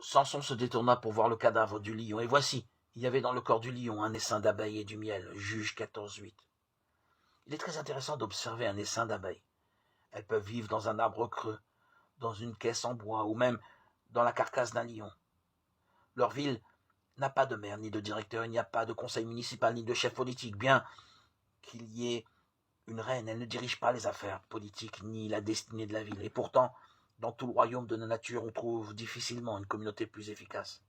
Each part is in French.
Samson se détourna pour voir le cadavre du lion, et voici, il y avait dans le corps du lion un essaim d'abeilles et du miel. Juge 14:8. Il est très intéressant d'observer un essaim d'abeilles. Elles peuvent vivre dans un arbre creux, dans une caisse en bois, ou même dans la carcasse d'un lion. Leur ville n'a pas de maire ni de directeur, il n'y a pas de conseil municipal ni de chef politique. Bien qu'il y ait une reine, elle ne dirige pas les affaires politiques ni la destinée de la ville. Et pourtant, dans tout le royaume de la nature, on trouve difficilement une communauté plus efficace.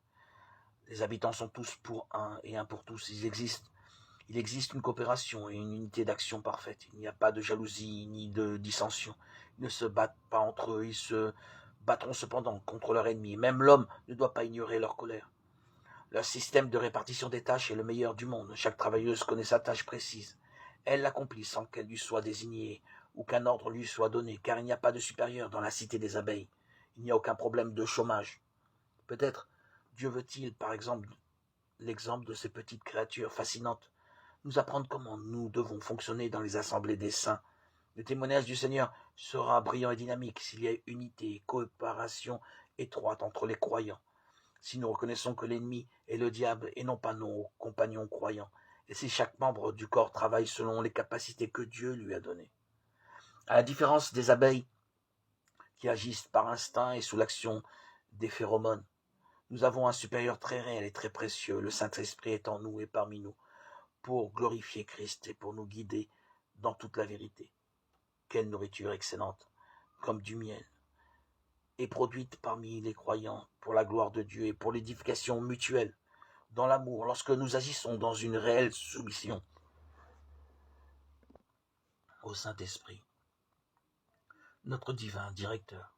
Les habitants sont tous pour un et un pour tous. Il existe une coopération et une unité d'action parfaite. Il n'y a pas de jalousie ni de dissension. Ils ne se battent pas entre eux, ils se battront cependant contre leur ennemi. Même l'homme ne doit pas ignorer leur colère. Leur système de répartition des tâches est le meilleur du monde. Chaque travailleuse connaît sa tâche précise. Elle l'accomplit sans qu'elle lui soit désignée ou qu'un ordre lui soit donné, car il n'y a pas de supérieur dans la cité des abeilles. Il n'y a aucun problème de chômage. Peut-être Dieu veut-il, par exemple, l'exemple de ces petites créatures fascinantes, nous apprendre comment nous devons fonctionner dans les assemblées des saints. Le témoignage du Seigneur sera brillant et dynamique s'il y a unité et coopération étroite entre les croyants. Si nous reconnaissons que l'ennemi est le diable et non pas nos compagnons croyants, et si chaque membre du corps travaille selon les capacités que Dieu lui a données. À la différence des abeilles qui agissent par instinct et sous l'action des phéromones, nous avons un supérieur très réel et très précieux. Le Saint-Esprit est en nous et parmi nous pour glorifier Christ et pour nous guider dans toute la vérité. Quelle nourriture excellente, comme du miel, est produite parmi les croyants pour la gloire de Dieu et pour l'édification mutuelle, dans l'amour, lorsque nous agissons dans une réelle soumission au Saint-Esprit, notre divin directeur.